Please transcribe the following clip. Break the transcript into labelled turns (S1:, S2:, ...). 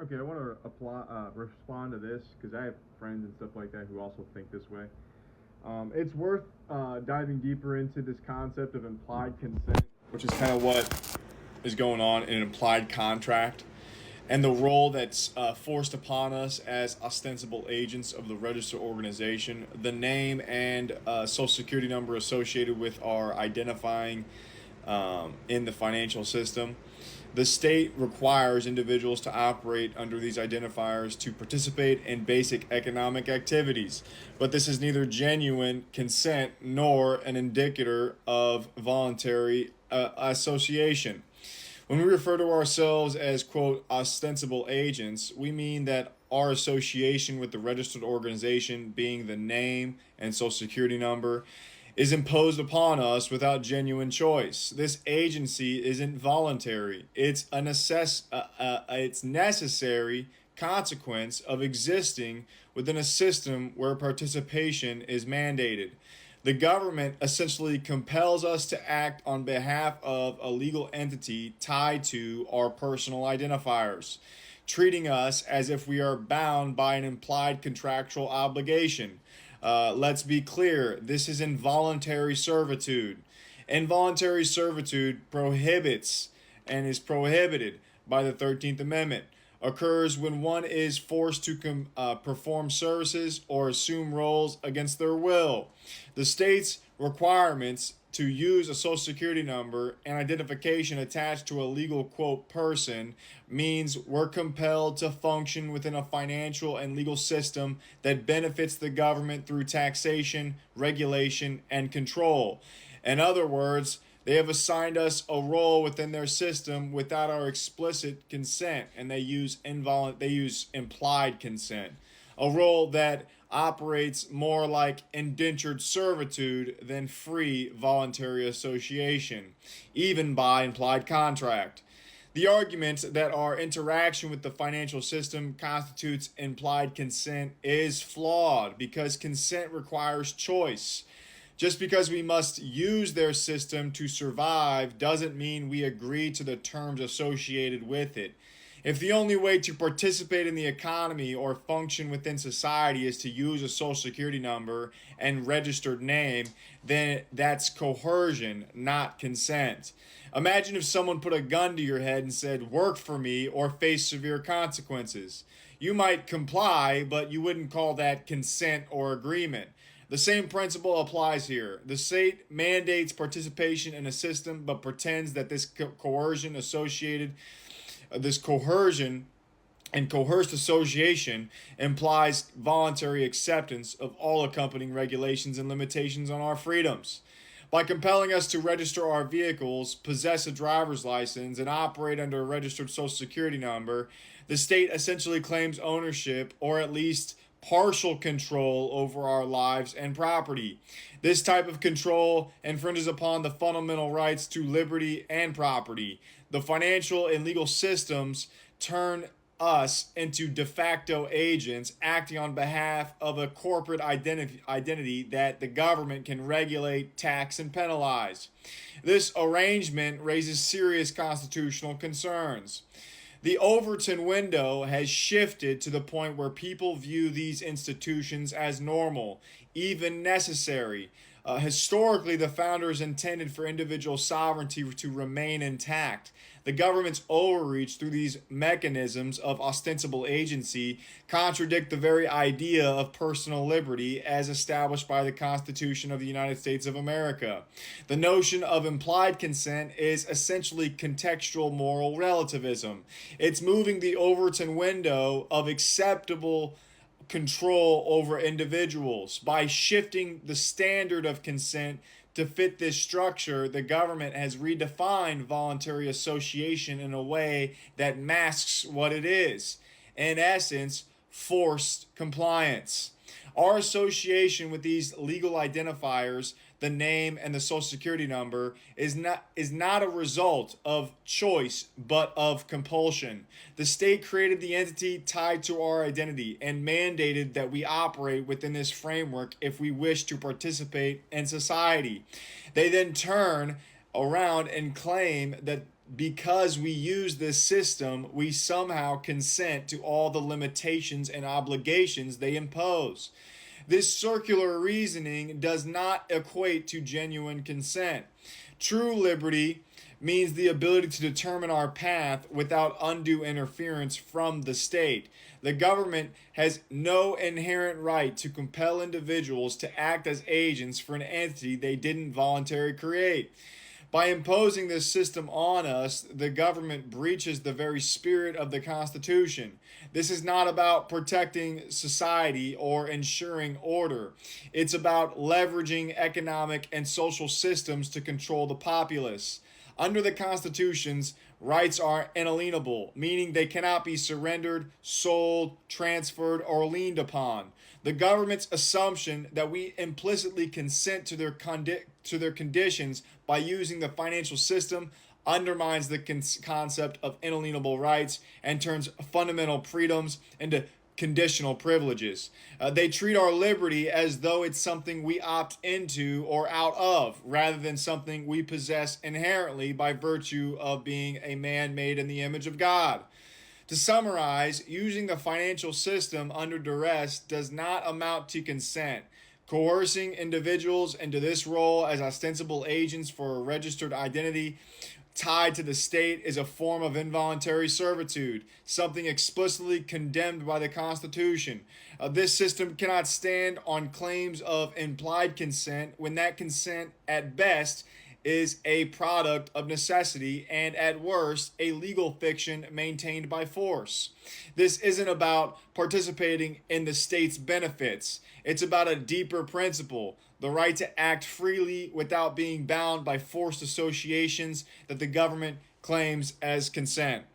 S1: Okay, I want to respond to this because I have friends and stuff like that who also think this way. It's worth diving deeper into this concept of implied consent, which is kind of what is going on in an implied contract, and the role that's forced upon us as ostensible agents of the registered organization, the name and social security number associated with our identifying in the financial system. The state requires individuals to operate under these identifiers to participate in basic economic activities, but this is neither genuine consent nor an indicator of voluntary association. When we refer to ourselves as, quote, ostensible agents, we mean that our association with the registered organization, being the name and social security number, is imposed upon us without genuine choice. This agency isn't voluntary. It's it's necessary consequence of existing within a system where participation is mandated. The government essentially compels us to act on behalf of a legal entity tied to our personal identifiers, treating us as if we are bound by an implied contractual obligation. Let's be clear, this is involuntary servitude. Involuntary servitude prohibits and is prohibited by the 13th Amendment. Occurs when one is forced to perform services or assume roles against their will. The state's requirements to use a social security number and identification attached to a legal, quote, person means we're compelled to function within a financial and legal system that benefits the government through taxation, regulation, and control. In other words, they have assigned us a role within their system without our explicit consent, and they use implied consent, a role that operates more like indentured servitude than free voluntary association, even by implied contract. The argument that our interaction with the financial system constitutes implied consent is flawed because consent requires choice. Just because we must use their system to survive doesn't mean we agree to the terms associated with it. If the only way to participate in the economy or function within society is to use a social security number and registered name, then that's coercion, not consent. Imagine if someone put a gun to your head and said, "Work for me or face severe consequences." You might comply, but you wouldn't call that consent or agreement. The same principle applies here. The state mandates participation in a system but pretends that this coercion and coerced association implies voluntary acceptance of all accompanying regulations and limitations on our freedoms. By compelling us to register our vehicles, possess a driver's license, and operate under a registered social security number, the state essentially claims ownership, or at least partial control, over our lives and property. This type of control infringes upon the fundamental rights to liberty and property. The financial and legal systems turn us into de facto agents acting on behalf of a corporate identity that the government can regulate, tax, and penalize. This arrangement raises serious constitutional concerns. The Overton window has shifted to the point where people view these institutions as normal, even necessary. Historically, the founders intended for individual sovereignty to remain intact. The government's overreach through these mechanisms of ostensible agency contradict the very idea of personal liberty as established by the Constitution of the United States of America. The notion of implied consent is essentially contextual moral relativism. It's moving the Overton window of acceptable control over individuals. By shifting the standard of consent to fit this structure, the government has redefined voluntary association in a way that masks what it is. In essence, forced compliance. Our association with these legal identifiers, the name and the social security number, is not a result of choice but of compulsion. The state created the entity tied to our identity and mandated that we operate within this framework if we wish to participate in society. They then turn around and claim that
S2: because we use this system, we somehow consent to all the limitations and obligations they impose. This circular reasoning does not equate to genuine consent. True liberty means the ability to determine our path without undue interference from the state. The government has no inherent right to compel individuals to act as agents for an entity they didn't voluntarily create. By imposing this system on us, the government breaches the very spirit of the Constitution. This is not about protecting society or ensuring order. It's about leveraging economic and social systems to control the populace. Under the Constitution's, rights are inalienable, meaning they cannot be surrendered, sold, transferred, or leaned upon. The government's assumption that we implicitly consent to their conditions by using the financial system undermines the concept of inalienable rights and turns fundamental freedoms into conditional privileges. They treat our liberty as though it's something we opt into or out of, rather than something we possess inherently by virtue of being a man made in the image of God. To summarize, using the financial system under duress does not amount to consent. Coercing individuals into this role as ostensible agents for a registered identity tied to the state is a form of involuntary servitude, something explicitly condemned by the Constitution. This system cannot stand on claims of implied consent when that consent, at best, is a product of necessity and, at worst, a legal fiction maintained by force. This isn't about participating in the state's benefits. It's about a deeper principle: the right to act freely without being bound by forced associations that the government claims as consent.